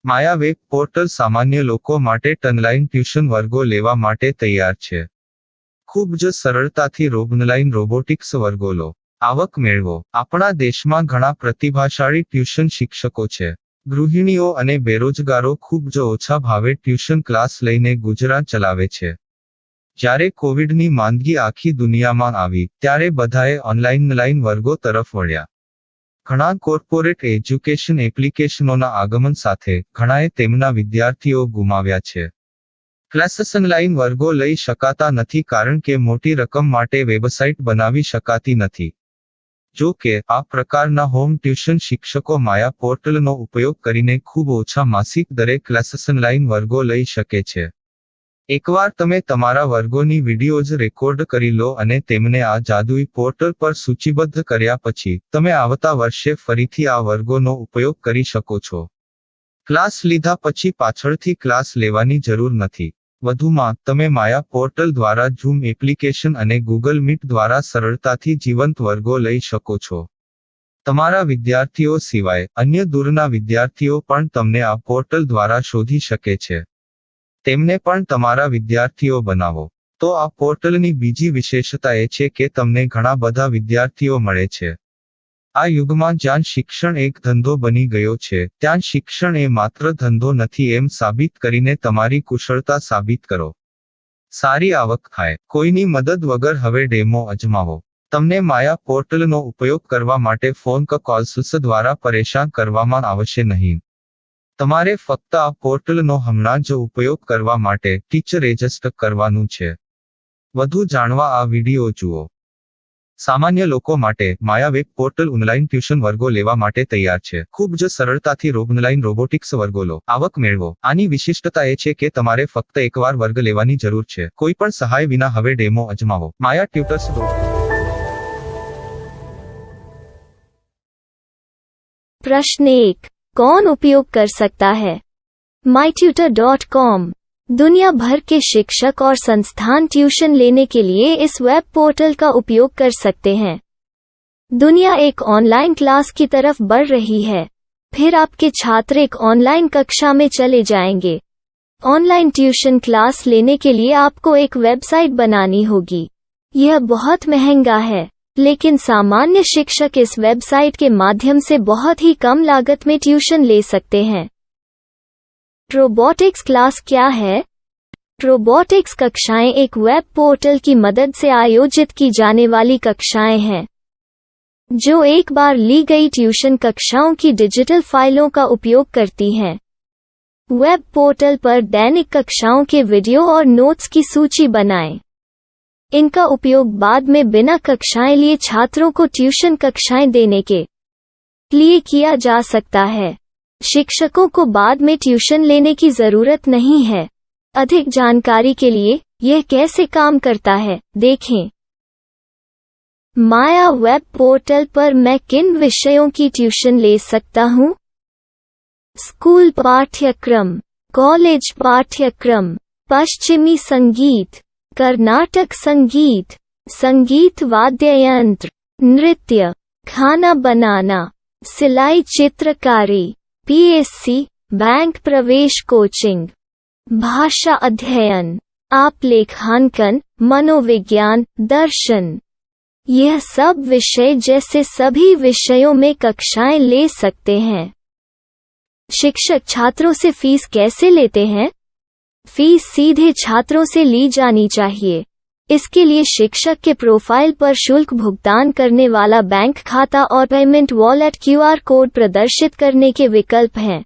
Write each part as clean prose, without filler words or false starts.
માયા web portal સામાન્ય લોકો માટે ઓનલાઈન ટ્યુશન વર્ગો લેવા માટે તૈયાર છે. ખૂબ જ સરળતાથી ઓનલાઈન રોબોટિક્સ વર્ગો લો, આવક મેળવો. આપણા દેશમાં ઘણા પ્રતિભાશાળી ટ્યુશન શિક્ષકો છે. ગૃહિણીઓ અને બેરોજગારો ખૂબ જ ઓછા ભાવે ટ્યુશન ક્લાસ લઈને ગુજરાન ચલાવે છે. જ્યારે કોવિડની માંદગી આખી દુનિયામાં આવી ત્યારે બધાએ ઓનલાઈન વર્ગો તરફ વળ્યા. ઘણા કોર્પોરેટ એજ્યુકેશન એપ્લિકેશનોના આગમન સાથે ઘણાએ તેમના વિદ્યાર્થીઓ ગુમાવ્યા છે. ક્લાસીસ ઓનલાઈન વર્ગો લઈ શકાતા નથી કારણ કે મોટી રકમ માટે વેબસાઇટ બનાવી શકાતી નથી. જો કે આ પ્રકારના હોમ ટ્યુશન શિક્ષકો માયા પોર્ટલનો ઉપયોગ કરીને ખૂબ ઓછા માસિક દરે ક્લાસીસ ઓનલાઈન વર્ગો લઈ શકે છે. એકવાર તમે તમારા વર્ગોની વિડીયોઝ રેકોર્ડ કરી લો અને તેમને આ જાદુઈ પોર્ટલ પર સૂચિબદ્ધ કર્યા પછી તમે આવતા વર્ષે ફરીથી આ વર્ગોનો ઉપયોગ કરી શકો છો. ક્લાસ લીધા પછી પાછળથી ક્લાસ લેવાની જરૂર નથી. વધુમાં તમે માયા પોર્ટલ દ્વારા ઝૂમ એપ્લિકેશન અને ગૂગલ મીટ દ્વારા સરળતાથી જીવંત વર્ગો લઈ શકો છો. તમારા વિદ્યાર્થીઓ સિવાય અન્ય દૂરના વિદ્યાર્થીઓ પણ તમને આ પોર્ટલ દ્વારા શોધી શકે છે. તેમને પણ તમારા વિદ્યાર્થીઓ બનાવો. તો આ પોર્ટલની બીજી વિશેષતા એ છે કે તમને ઘણા બધા વિદ્યાર્થીઓ મળે છે. આ યુગમાં જ્યાં શિક્ષણ એક ધંધો બની ગયો છે ત્યાં શિક્ષણ એ માત્ર ધંધો નથી એમ સાબિત કરીને તમારી કુશળતા સાબિત કરો. સારી આવક થાય. કોઈની મદદ વગર હવે ડેમો અજમાવો. તમને માયા પોર્ટલનો ઉપયોગ કરવા માટે ફોન કોલ્સ દ્વારા પરેશાન કરવામાં આવશે નહીં. તમારે ફક્ત આ પોર્ટલનો હમણાં જ ઉપયોગ કરવા માટે ટીચર રજિસ્ટર કરવાનું છે. વધુ જાણવા આ વિડિયો જુઓ. સામાન્ય લોકો માટે માયા વેબ પોર્ટલ ઓનલાઈન ટ્યુશન વર્ગો લેવા માટે તૈયાર છે. ખૂબ જ સરળતાથી ઓનલાઈન રોબોટિક્સ વર્ગો લો, આવક મેળવો. આની વિશિષ્ટતા એ છે કે તમારે ફક્ત એકવાર વર્ગ લેવાની જરૂર છે. કોઈ પણ સહાય વિના હવે ડેમો અજમાવો. માયા ટ્યુટર્સ. प्रश्न 1. कौन उपयोग कर सकता है? mytutor.com दुनिया भर के शिक्षक और संस्थान ट्यूशन लेने के लिए इस वेब पोर्टल का उपयोग कर सकते हैं. दुनिया एक ऑनलाइन क्लास की तरफ बढ़ रही है. फिर आपके छात्र एक ऑनलाइन कक्षा में चले जाएंगे. ऑनलाइन ट्यूशन क्लास लेने के लिए आपको एक वेबसाइट बनानी होगी. यह बहुत महंगा है, लेकिन सामान्य शिक्षक इस वेबसाइट के माध्यम से बहुत ही कम लागत में ट्यूशन ले सकते हैं. रोबोटिक्स क्लास क्या है? रोबोटिक्स कक्षाएं एक वेब पोर्टल की मदद से आयोजित की जाने वाली कक्षाएं हैं, जो एक बार ली गई ट्यूशन कक्षाओं की डिजिटल फाइलों का उपयोग करती हैं. वेब पोर्टल पर दैनिक कक्षाओं के वीडियो और नोट्स की सूची बनाएं. इनका उपयोग बाद में बिना कक्षाएं लिए छात्रों को ट्यूशन कक्षाएं देने के लिए किया जा सकता है. शिक्षकों को बाद में ट्यूशन लेने की जरूरत नहीं है. अधिक जानकारी के लिए यह कैसे काम करता है देखें. माया वेब पोर्टल पर मैं किन विषयों की ट्यूशन ले सकता हूँ? स्कूल पाठ्यक्रम, कॉलेज पाठ्यक्रम, पश्चिमी संगीत, कर्नाटक संगीत, संगीत वाद्य यंत्र, नृत्य, खाना बनाना, सिलाई चित्रकारी, पीएससी, बैंक प्रवेश कोचिंग, भाषा अध्ययन, आलेखांकन, मनोविज्ञान, दर्शन. यह सब विषय जैसे सभी विषयों में कक्षाएं ले सकते हैं. शिक्षक छात्रों से फीस कैसे लेते हैं? फीस सीधे छात्रों से ली जानी चाहिए. इसके लिए शिक्षक के प्रोफाइल पर शुल्क भुगतान करने वाला बैंक खाता और पेमेंट वॉलेट क्यूआर कोड प्रदर्शित करने के विकल्प हैं.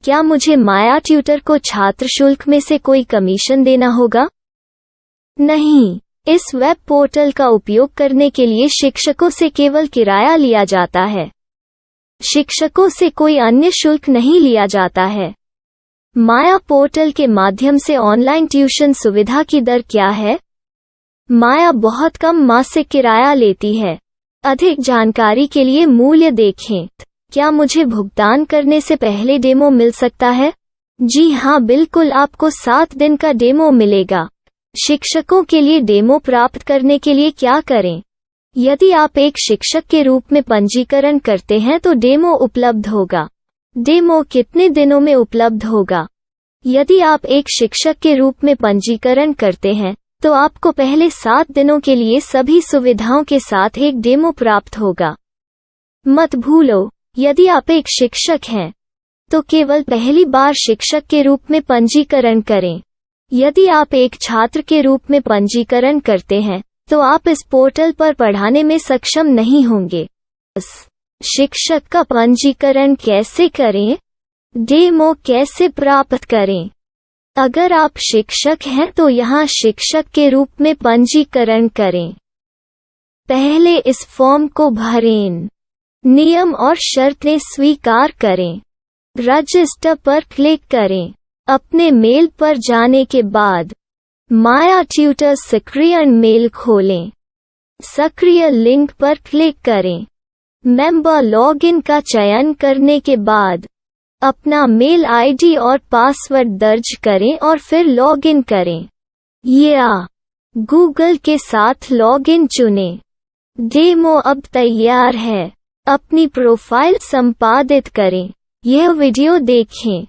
क्या मुझे माया ट्यूटर को छात्र शुल्क में से कोई कमीशन देना होगा? नहीं. इस वेब पोर्टल का उपयोग करने के लिए शिक्षकों से केवल किराया लिया जाता है. शिक्षकों से कोई अन्य शुल्क नहीं लिया जाता है. माया पोर्टल के माध्यम से ऑनलाइन ट्यूशन सुविधा की दर क्या है? माया बहुत कम मासिक किराया लेती है. अधिक जानकारी के लिए मूल्य देखें. क्या मुझे भुगतान करने से पहले डेमो मिल सकता है? जी हाँ, बिल्कुल. आपको 7 दिन का डेमो मिलेगा. शिक्षकों के लिए डेमो प्राप्त करने के लिए क्या करें? यदि आप एक शिक्षक के रूप में पंजीकरण करते हैं तो डेमो उपलब्ध होगा. डेमो कितने दिनों में उपलब्ध होगा? यदि आप एक शिक्षक के रूप में पंजीकरण करते हैं, तो आपको पहले 7 दिनों के लिए सभी सुविधाओं के साथ एक डेमो प्राप्त होगा। मत भूलो, यदि आप एक शिक्षक हैं, तो केवल पहली बार शिक्षक के रूप में पंजीकरण करें। यदि आप एक छात्र के रूप में पंजीकरण करते हैं, तो आप इस पोर्टल पर पढ़ाने में सक्षम नहीं होंगे। शिक्षक का पंजीकरण कैसे करें? डेमो कैसे प्राप्त करें? अगर आप शिक्षक हैं तो यहाँ शिक्षक के रूप में पंजीकरण करें। पहले इस फॉर्म को भरें। नियम और शर्तें स्वीकार करें। रजिस्टर पर क्लिक करें। अपने मेल पर जाने के बाद माया ट्यूटर सक्रिय मेल खोलें। सक्रिय लिंक पर क्लिक करें। मेंबर लॉगिन का चयन करने के बाद अपना मेल आईडी और पासवर्ड दर्ज करें और फिर लॉगिन करें या गूगल के साथ लॉगिन चुनें। डेमो अब तैयार है। अपनी प्रोफाइल संपादित करें। यह वीडियो देखें।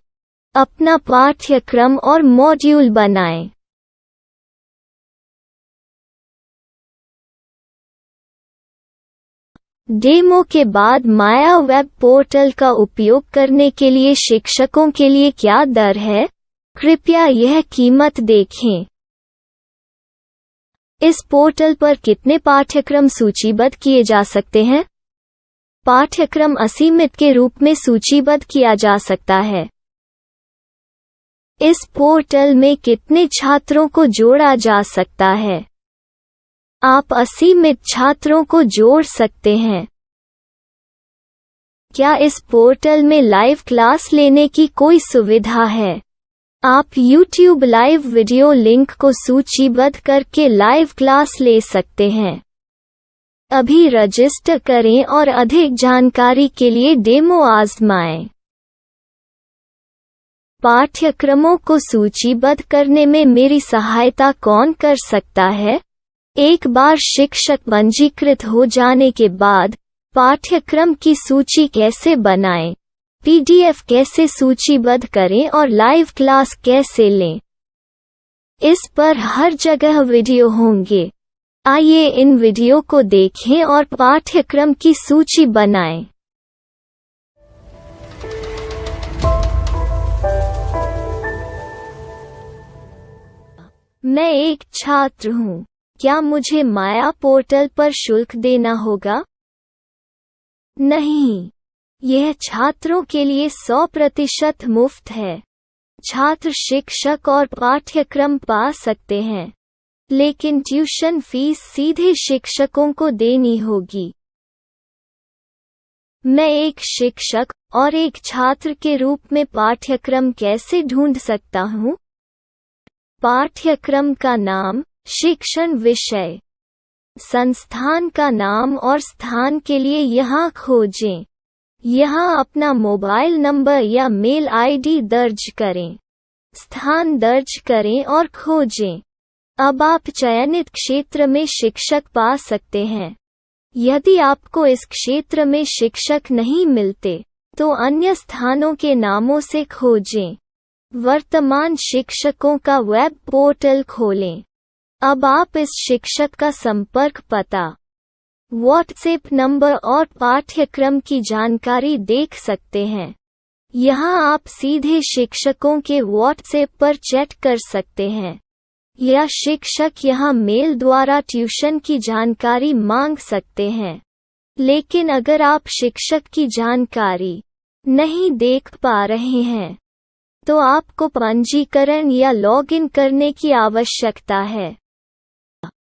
अपना पाठ्यक्रम और मॉड्यूल बनाएं। डेमो के बाद माया वेब पोर्टल का उपयोग करने के लिए शिक्षकों के लिए क्या दर है? कृपया यह कीमत देखें। इस पोर्टल पर कितने पाठ्यक्रम सूचीबद्ध किए जा सकते हैं? पाठ्यक्रम असीमित के रूप में सूचीबद्ध किया जा सकता है। इस पोर्टल में कितने छात्रों को जोड़ा जा सकता है? आप असीमित छात्रों को जोड़ सकते हैं। क्या इस पोर्टल में लाइव क्लास लेने की कोई सुविधा है? आप YouTube लाइव वीडियो लिंक को सूचीबद्ध करके लाइव क्लास ले सकते हैं। अभी रजिस्टर करें और अधिक जानकारी के लिए डेमो आजमाएं। पाठ्यक्रमों को सूचीबद्ध करने में मेरी सहायता कौन कर सकता है? एक बार शिक्षक पंजीकृत हो जाने के बाद पाठ्यक्रम की सूची कैसे बनाएं, PDF कैसे सूचीबद्ध करें और लाइव क्लास कैसे लें, इस पर हर जगह वीडियो होंगे। आइए इन वीडियो को देखें और पाठ्यक्रम की सूची बनाएं। मैं एक छात्र हूँ। क्या मुझे माया पोर्टल पर शुल्क देना होगा? नहीं, यह छात्रों के लिए 100% मुफ्त है। छात्र शिक्षक और पाठ्यक्रम पा सकते हैं, लेकिन ट्यूशन फीस सीधे शिक्षकों को देनी होगी। मैं एक शिक्षक और एक छात्र के रूप में पाठ्यक्रम कैसे ढूंढ सकता हूँ? पाठ्यक्रम का नाम, शिक्षण विषय, संस्थान का नाम और स्थान के लिए यहाँ खोजें। यहाँ अपना मोबाइल नंबर या मेल आईडी दर्ज करें। स्थान दर्ज करें और खोजें। अब आप चयनित क्षेत्र में शिक्षक पा सकते हैं। यदि आपको इस क्षेत्र में शिक्षक नहीं मिलते, तो अन्य स्थानों के नामों से खोजें। वर्तमान शिक्षकों का वेब पोर्टल खोलें। अब आप इस शिक्षक का संपर्क पता, व्हाट्सएप नंबर और पाठ्यक्रम की जानकारी देख सकते हैं। यहाँ आप सीधे शिक्षकों के व्हाट्सएप पर चैट कर सकते हैं, या शिक्षक यहाँ मेल द्वारा ट्यूशन की जानकारी मांग सकते हैं। लेकिन अगर आप शिक्षक की जानकारी नहीं देख पा रहे हैं, तो आपको पंजीकरण या लॉगिन करने की आवश्यकता है।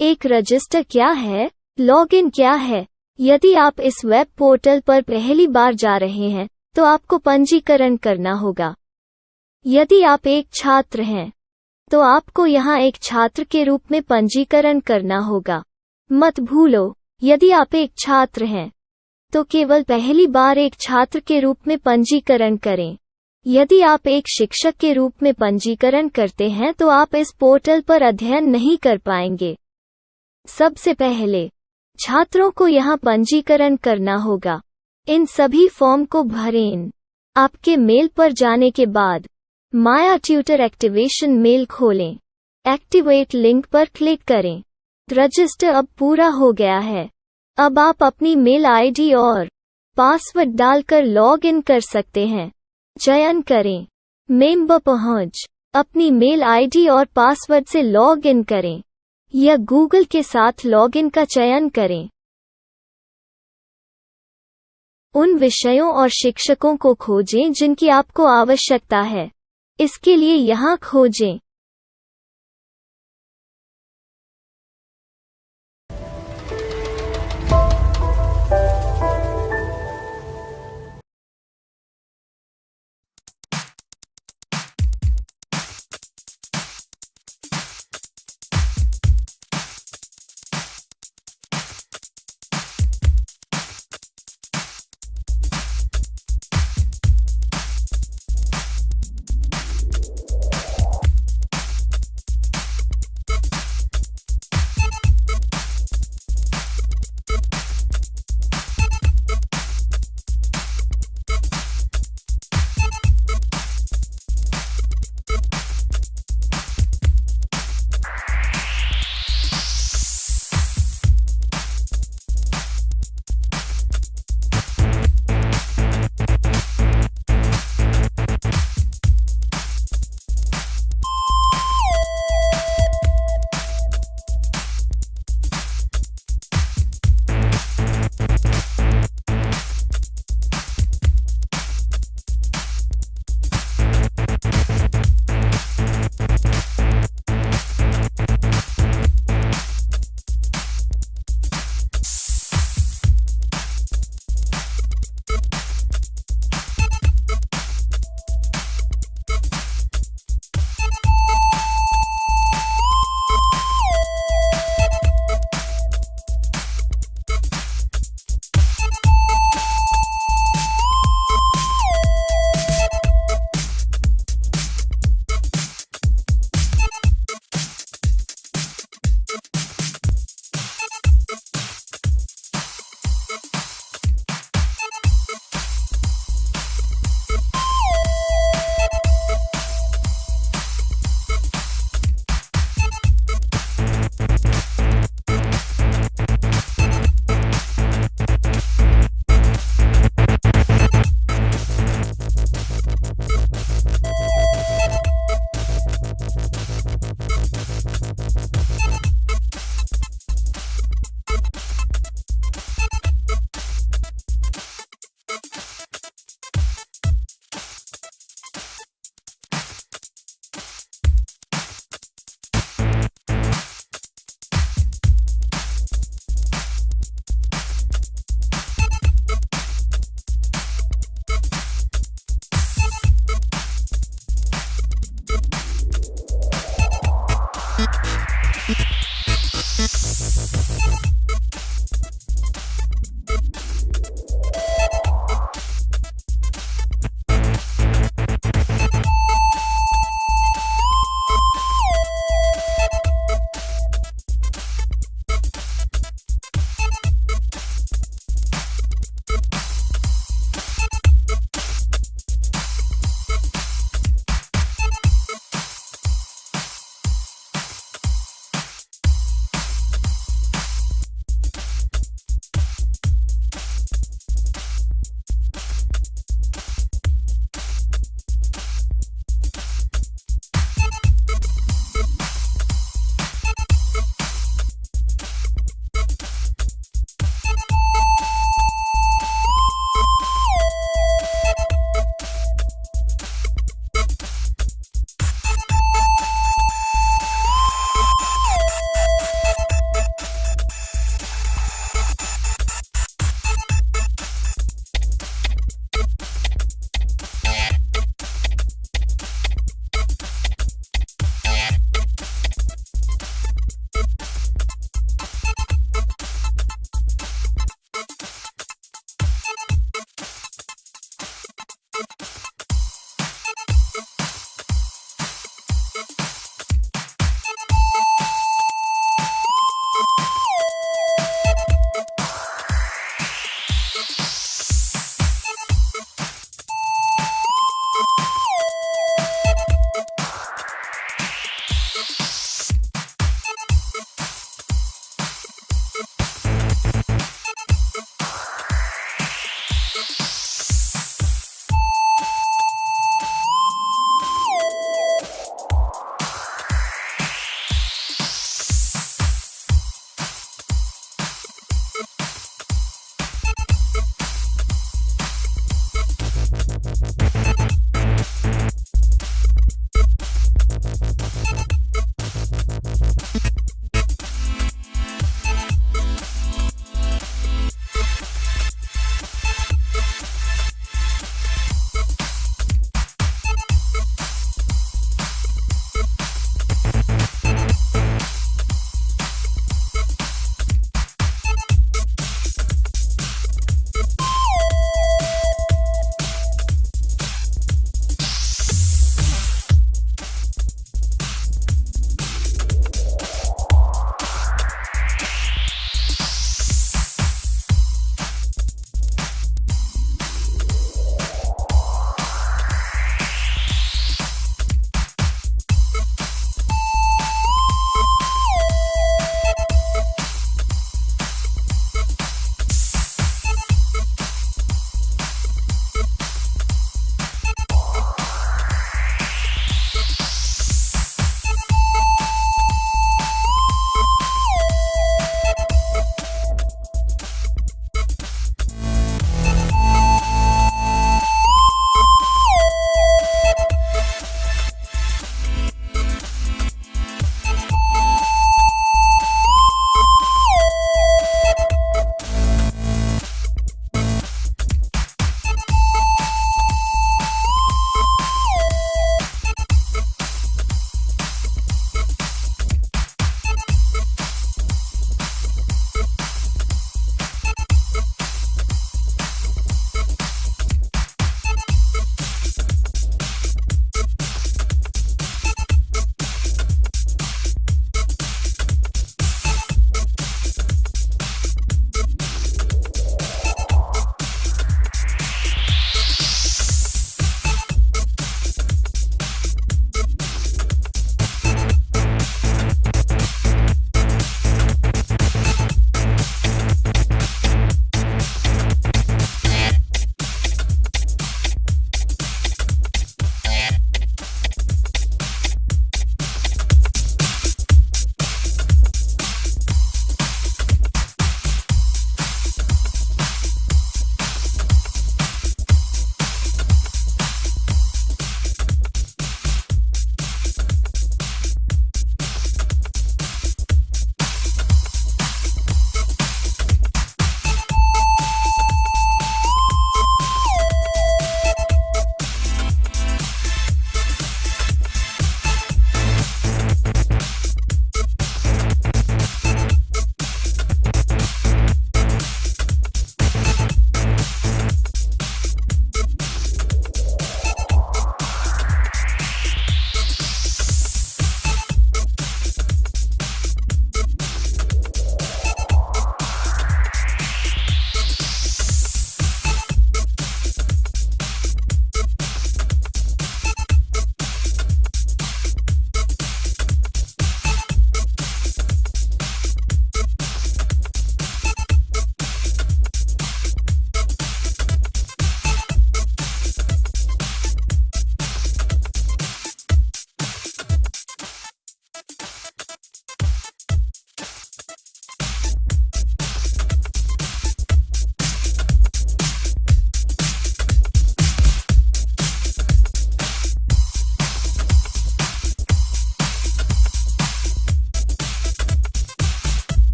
एक रजिस्टर क्या है? लॉगिन क्या है? यदि आप इस वेब पोर्टल पर पहली बार जा रहे हैं, तो आपको पंजीकरण करना होगा। यदि आप एक छात्र हैं, तो आपको यहाँ एक छात्र के रूप में पंजीकरण करना होगा। मत भूलो, यदि आप एक छात्र हैं, तो केवल पहली बार एक छात्र के रूप में पंजीकरण करें। यदि आप एक शिक्षक के रूप में पंजीकरण करते हैं तो आप इस पोर्टल पर अध्ययन नहीं कर पाएंगे। सबसे पहले छात्रों को यहाँ पंजीकरण करना होगा। इन सभी फॉर्म को भरें। आपके मेल पर जाने के बाद माया ट्यूटर एक्टिवेशन मेल खोलें। एक्टिवेट लिंक पर क्लिक करें। रजिस्टर अब पूरा हो गया है। अब आप अपनी मेल आईडी और पासवर्ड डालकर लॉग इन कर सकते हैं। चयन करें मेंबर पहुंच। अपनी मेल आईडी और पासवर्ड से लॉग इन करें या गूगल के साथ लॉग इन का चयन करें। उन विषयों और शिक्षकों को खोजें जिनकी आपको आवश्यकता है। इसके लिए यहाँ खोजें।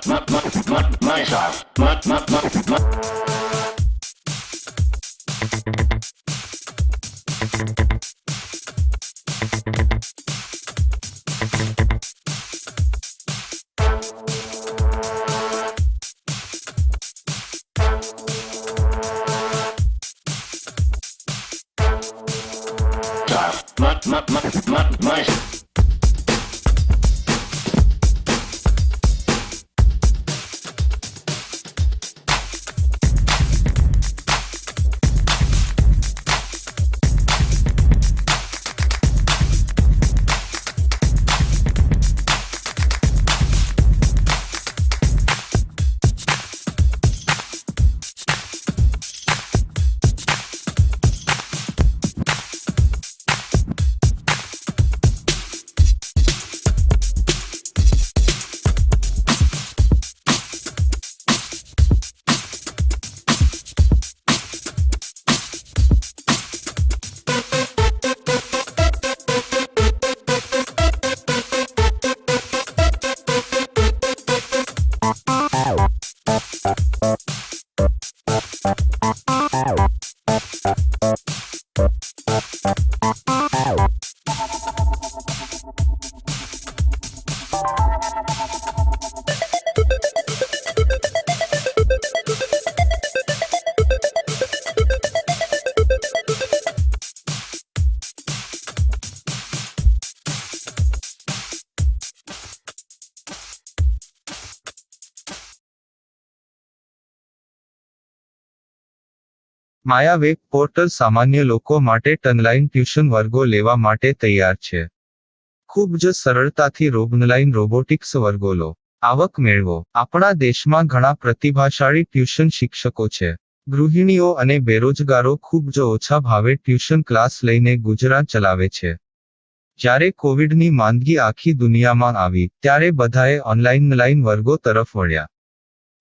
My style. My Maya web portal સામાન્ય લોકો માટે ઓનલાઈન ટ્યુશન વર્ગો લેવા માટે તૈયાર છે. ખૂબ જ સરળતાથી ઓનલાઈન રોબોટિક્સ વર્ગો લો. આવક મેળવો. આપણા દેશમાં ઘણા પ્રતિભાશાળી ટ્યુશન શિક્ષકો છે. ગૃહિણીઓ અને બેરોજગારો ખૂબ જ ઓછા ભાવે ટ્યુશન ક્લાસ લઈને ગુજરાન ચલાવે છે. જ્યારે કોવિડની માંદગી આખી દુનિયામાં આવી ત્યારે બધાએ ઓનલાઈન વર્ગો તરફ વળ્યા.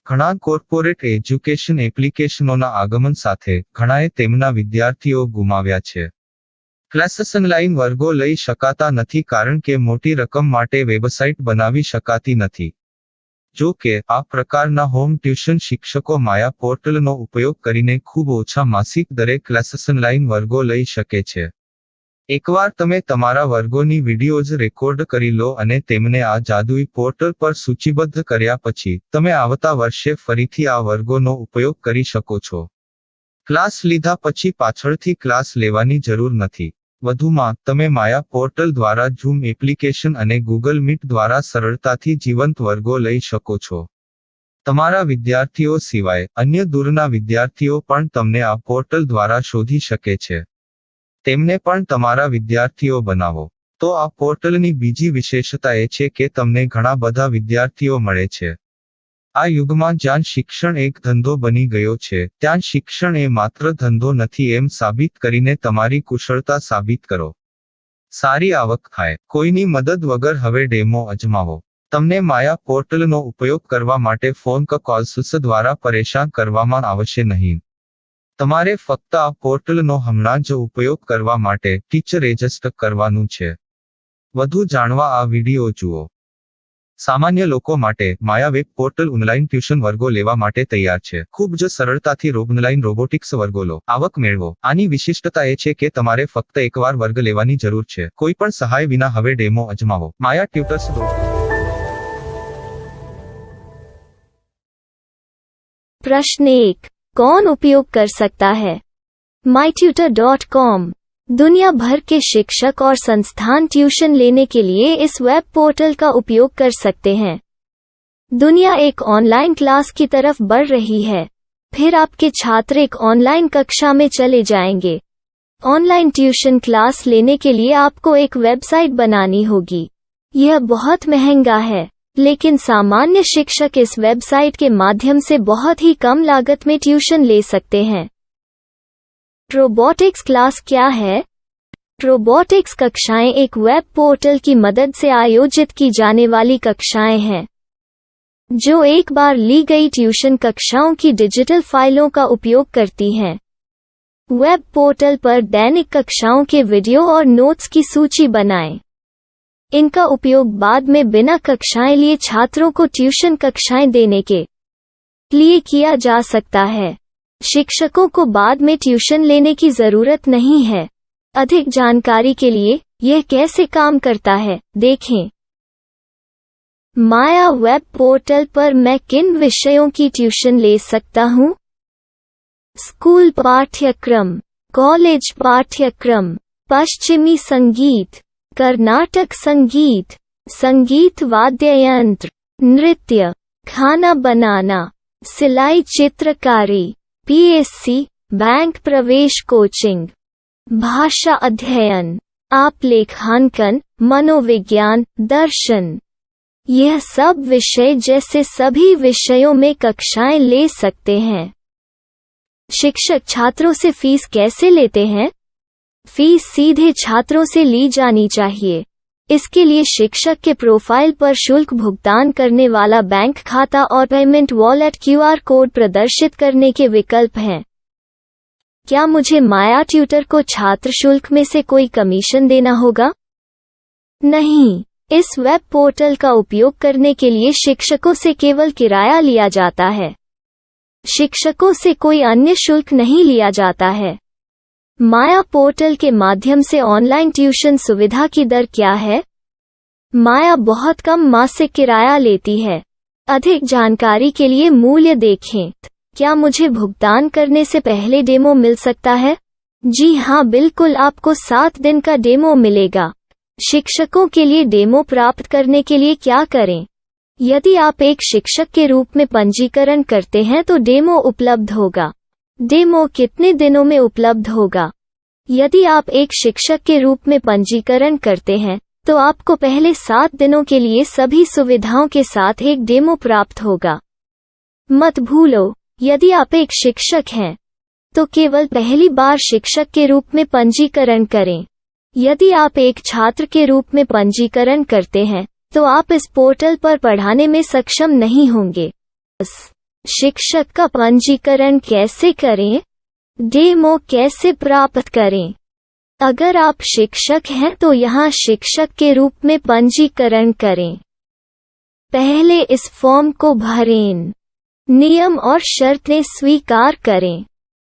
ઘણા કોર્પોરેટ એજ્યુકેશન એપ્લિકેશનોના આગમન સાથે ઘણાએ તેમના વિદ્યાર્થીઓ ગુમાવ્યા છે. ક્લાસીસ ઓનલાઈન વર્ગો લઈ શકાતા નથી કારણ કે મોટી રકમ માટે વેબસાઇટ બનાવી શકાતી નથી. જો કે આ પ્રકારના હોમ ટ્યુશન શિક્ષકો માયા પોર્ટલનો ઉપયોગ કરીને ખૂબ ઓછા માસિક દરે ક્લાસીસ ઓનલાઈન વર્ગો લઈ શકે છે. એકવાર તમે તમારા વર્ગોની વિડીયોઝ રેકોર્ડ કરી લો અને તેમને આ જાદુઈ પોર્ટલ પર સૂચિબદ્ધ કર્યા પછી તમે આવતા વર્ષે ફરીથી આ વર્ગોનો ઉપયોગ કરી શકો છો. ક્લાસ લીધા પછી પાછળથી ક્લાસ લેવાની જરૂર નથી. વધુમાં તમે માયા પોર્ટલ દ્વારા ઝૂમ એપ્લિકેશન અને ગૂગલ મીટ દ્વારા સરળતાથી જીવંત વર્ગો લઈ શકો છો. તમારા વિદ્યાર્થીઓ સિવાય અન્ય દૂરના વિદ્યાર્થીઓ પણ તમને આ પોર્ટલ દ્વારા શોધી શકે છે. તેમને પણ તમારા વિદ્યાર્થીઓ બનાવો. તો આ પોર્ટલની બીજી વિશેષતા એ છે કે તમને ઘણા બધા વિદ્યાર્થીઓ મળે છે. આ યુગમાં જ્યાં શિક્ષણ એક ધંધો બની ગયો છે ત્યાં શિક્ષણ એ માત્ર ધંધો નથી એમ સાબિત કરીને તમારી કુશળતા સાબિત કરો. સારી આવક થાય. કોઈની મદદ વગર હવે ડેમો અજમાવો. તમને માયા પોર્ટલનો ઉપયોગ કરવા માટે ફોન કોલ્સ દ્વારા પરેશાન કરવામાં આવશે નહીં. તમારે ફક્ત આ પોર્ટલનો હમણાં જ ઉપયોગ કરવા માટે ટીચર રજિસ્ટર કરવાનું છે. વધુ જાણવા આ વિડીયો જુઓ. સામાન્ય લોકો માટે માયા વેબ પોર્ટલ ઓનલાઈન ટ્યુશન વર્ગો લેવા માટે તૈયાર છે. ખૂબ જ સરળતાથી ઓનલાઈન રોબોટિક્સ વર્ગો લો. આવક મેળવો. આની વિશિષ્ટતા એ છે કે તમારે ફક્ત એકવાર વર્ગ લેવાની જરૂર છે. કોઈ પણ સહાય વિના હવે ડેમો અજમાવો. માયા ટ્યુટર્સ. प्रश्न 1. कौन उपयोग कर सकता है? mytutor.com दुनिया भर के शिक्षक और संस्थान ट्यूशन लेने के लिए इस वेब पोर्टल का उपयोग कर सकते हैं. दुनिया एक ऑनलाइन क्लास की तरफ बढ़ रही है. फिर आपके छात्र एक ऑनलाइन कक्षा में चले जाएंगे. ऑनलाइन ट्यूशन क्लास लेने के लिए आपको एक वेबसाइट बनानी होगी. यह बहुत महंगा है, लेकिन सामान्य शिक्षक इस वेबसाइट के माध्यम से बहुत ही कम लागत में ट्यूशन ले सकते हैं. रोबोटिक्स क्लास क्या है? रोबोटिक्स कक्षाएं एक वेब पोर्टल की मदद से आयोजित की जाने वाली कक्षाएं हैं, जो एक बार ली गई ट्यूशन कक्षाओं की डिजिटल फाइलों का उपयोग करती हैं. वेब पोर्टल पर दैनिक कक्षाओं के वीडियो और नोट्स की सूची बनाएं. इनका उपयोग बाद में बिना कक्षाएं लिए छात्रों को ट्यूशन कक्षाएं देने के लिए किया जा सकता है। शिक्षकों को बाद में ट्यूशन लेने की जरूरत नहीं है। अधिक जानकारी के लिए यह कैसे काम करता है, देखें। माया वेब पोर्टल पर मैं किन विषयों की ट्यूशन ले सकता हूँ? स्कूल पाठ्यक्रम, कॉलेज पाठ्यक्रम, पश्चिमी संगीत, कर्नाटक संगीत, संगीत वाद्य यंत्र, नृत्य, खाना बनाना, सिलाई चित्रकारी, पीएससी, बैंक प्रवेश कोचिंग, भाषा अध्ययन, आप लेखांकन, मनोविज्ञान, दर्शन। यह सब विषय जैसे सभी विषयों में कक्षाएं ले सकते हैं। शिक्षक छात्रों से फीस कैसे लेते हैं? फीस सीधे छात्रों से ली जानी चाहिए। इसके लिए शिक्षक के प्रोफाइल पर शुल्क भुगतान करने वाला बैंक खाता और पेमेंट वॉलेट क्यूआर कोड प्रदर्शित करने के विकल्प हैं। क्या मुझे माया ट्यूटर को छात्र शुल्क में से कोई कमीशन देना होगा? नहीं, इस वेब पोर्टल का उपयोग करने के लिए शिक्षकों से केवल किराया लिया जाता है। शिक्षकों से कोई अन्य शुल्क नहीं लिया जाता है। माया पोर्टल के माध्यम से ऑनलाइन ट्यूशन सुविधा की दर क्या है? माया बहुत कम मासिक किराया लेती है। अधिक जानकारी के लिए मूल्य देखें। क्या मुझे भुगतान करने से पहले डेमो मिल सकता है? जी हाँ, बिल्कुल, आपको 7 दिन का डेमो मिलेगा। शिक्षकों के लिए डेमो प्राप्त करने के लिए क्या करें? यदि आप एक शिक्षक के रूप में पंजीकरण करते हैं तो डेमो उपलब्ध होगा। डेमो कितने दिनों में उपलब्ध होगा? यदि आप एक शिक्षक के रूप में पंजीकरण करते हैं तो आपको पहले 7 दिनों के लिए सभी सुविधाओं के साथ एक डेमो प्राप्त होगा। मत भूलो, यदि आप एक शिक्षक हैं तो केवल पहली बार शिक्षक के रूप में पंजीकरण करें। यदि आप एक छात्र के रूप में पंजीकरण करते हैं तो आप इस पोर्टल पर पढ़ाने में सक्षम नहीं होंगे। शिक्षक का पंजीकरण कैसे करें? डेमो कैसे प्राप्त करें? अगर आप शिक्षक हैं तो यहाँ शिक्षक के रूप में पंजीकरण करें। पहले इस फॉर्म को भरें। नियम और शर्तें स्वीकार करें।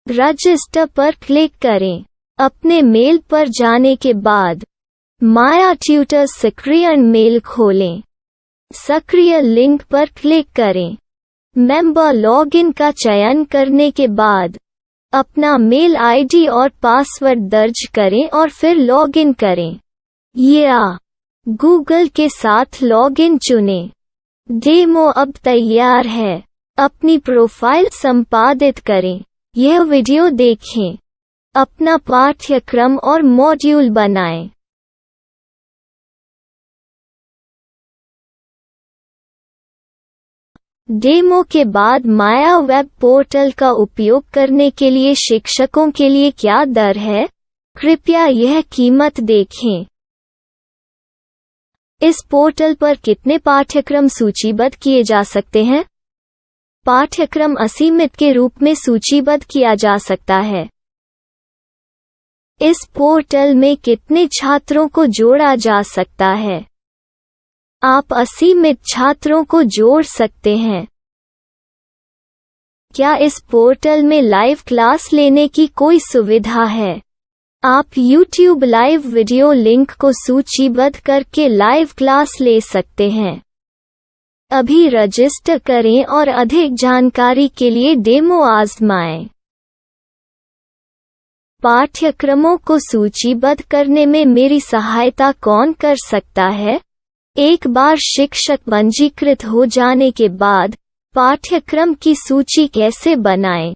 रजिस्टर पर क्लिक करें। अपने मेल पर जाने के बाद माया ट्यूटर सक्रिय मेल खोलें। सक्रिय लिंक पर क्लिक करें। मेंबर लॉगिन का चयन करने के बाद अपना मेल आईडी और पासवर्ड दर्ज करें और फिर लॉगिन करें या गूगल के साथ लॉगिन चुनें। डेमो अब तैयार है। अपनी प्रोफाइल संपादित करें। यह वीडियो देखें। अपना पाठ्यक्रम और मॉड्यूल बनाएं। डेमो के बाद माया वेब पोर्टल का उपयोग करने के लिए शिक्षकों के लिए क्या दर है? कृपया यह कीमत देखें। इस पोर्टल पर कितने पाठ्यक्रम सूचीबद्ध किए जा सकते हैं? पाठ्यक्रम असीमित के रूप में सूचीबद्ध किया जा सकता है। इस पोर्टल में कितने छात्रों को जोड़ा जा सकता है? आप असीमित छात्रों को जोड़ सकते हैं। क्या इस पोर्टल में लाइव क्लास लेने की कोई सुविधा है? आप YouTube लाइव वीडियो लिंक को सूचीबद्ध करके लाइव क्लास ले सकते हैं। अभी रजिस्टर करें और अधिक जानकारी के लिए डेमो आजमाएं। पाठ्यक्रमों को सूचीबद्ध करने में मेरी सहायता कौन कर सकता है? एक बार शिक्षक पंजीकृत हो जाने के बाद पाठ्यक्रम की सूची कैसे बनाएं,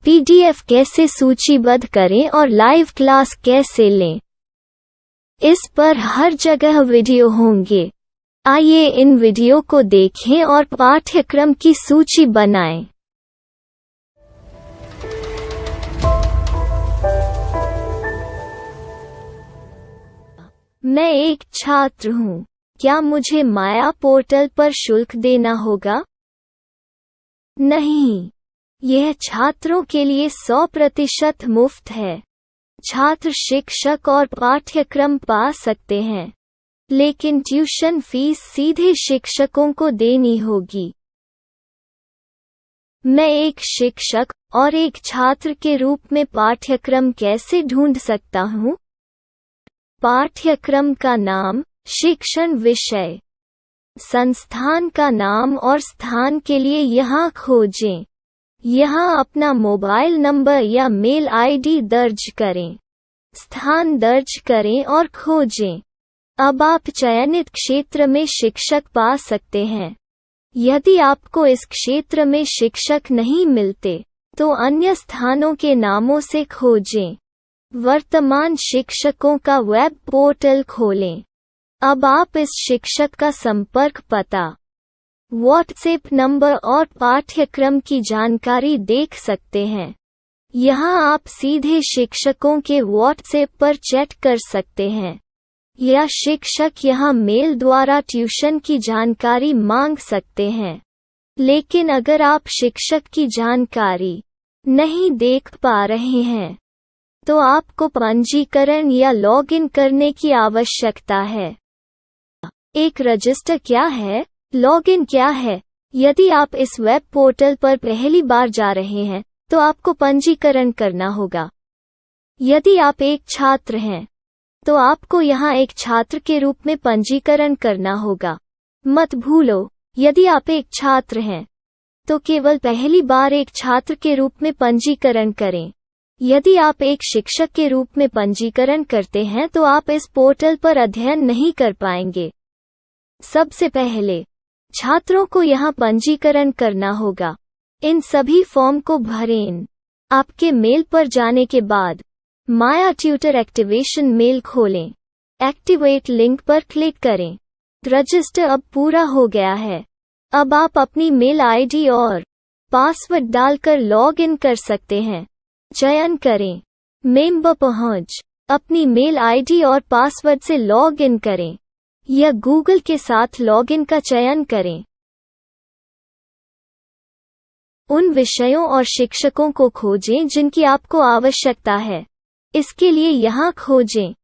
PDF कैसे सूचीबद्ध करें और लाइव क्लास कैसे लें, इस पर हर जगह वीडियो होंगे। आइए इन वीडियो को देखें और पाठ्यक्रम की सूची बनाएं। मैं एक छात्र हूँ। क्या मुझे माया पोर्टल पर शुल्क देना होगा? नहीं, यह छात्रों के लिए 100% मुफ्त है। छात्र शिक्षक और पाठ्यक्रम पा सकते हैं। लेकिन ट्यूशन फीस सीधे शिक्षकों को देनी होगी। मैं एक शिक्षक और एक छात्र के रूप में पाठ्यक्रम कैसे ढूंढ सकता हूँ? पाठ्यक्रम का नाम, शिक्षण विषय, संस्थान का नाम और स्थान के लिए यहाँ खोजें। यहाँ अपना मोबाइल नंबर या मेल आईडी दर्ज करें। स्थान दर्ज करें और खोजें। अब आप चयनित क्षेत्र में शिक्षक पा सकते हैं। यदि आपको इस क्षेत्र में शिक्षक नहीं मिलते, तो अन्य स्थानों के नामों से खोजें। वर्तमान शिक्षकों का वेब पोर्टल खोलें। अब आप इस शिक्षक का संपर्क पता, व्हाट्सएप नंबर और पाठ्यक्रम की जानकारी देख सकते हैं। यहाँ आप सीधे शिक्षकों के व्हाट्सएप पर चैट कर सकते हैं, या शिक्षक यहाँ मेल द्वारा ट्यूशन की जानकारी मांग सकते हैं। लेकिन अगर आप शिक्षक की जानकारी नहीं देख पा रहे हैं, तो आपको पंजीकरण या लॉगिन करने की आवश्यकता है। एक रजिस्टर क्या है? लॉगिन क्या है? यदि आप इस वेब पोर्टल पर पहली बार जा रहे हैं, तो आपको पंजीकरण करना होगा। यदि आप एक छात्र हैं, तो आपको यहाँ एक छात्र के रूप में पंजीकरण करना होगा। मत भूलो, यदि आप एक छात्र हैं, तो केवल पहली बार एक छात्र के रूप में पंजीकरण करें। यदि आप एक शिक्षक के रूप में पंजीकरण करते हैं, तो आप इस पोर्टल पर अध्ययन नहीं कर पाएंगे। सबसे पहले छात्रों को यहाँ पंजीकरण करना होगा। इन सभी फॉर्म को भरें। आपके मेल पर जाने के बाद माया ट्यूटर एक्टिवेशन मेल खोलें। एक्टिवेट लिंक पर क्लिक करें। रजिस्टर अब पूरा हो गया है। अब आप अपनी मेल आईडी और पासवर्ड डालकर लॉग इन कर सकते हैं। चयन करें मेंबर पहुंच। अपनी मेल आईडी और पासवर्ड से लॉग इन करें, या गूगल के साथ लॉगिन का चयन करें। उन विषयों और शिक्षकों को खोजें जिनकी आपको आवश्यकता है। इसके लिए यहाँ खोजें।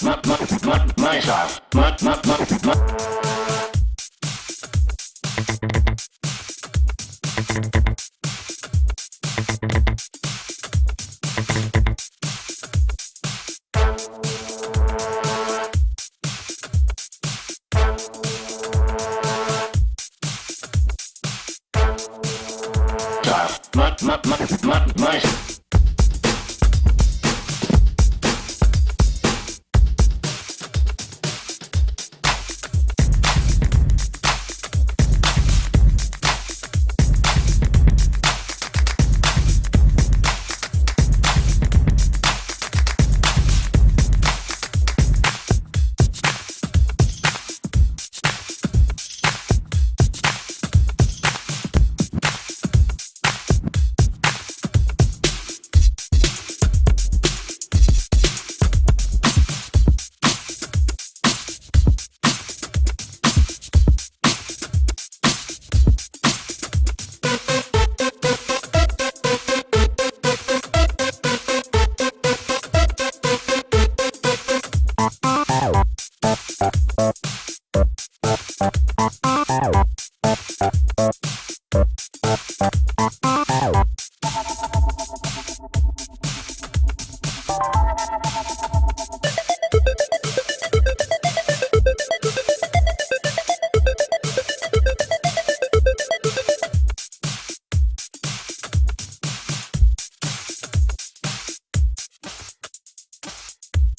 my style. My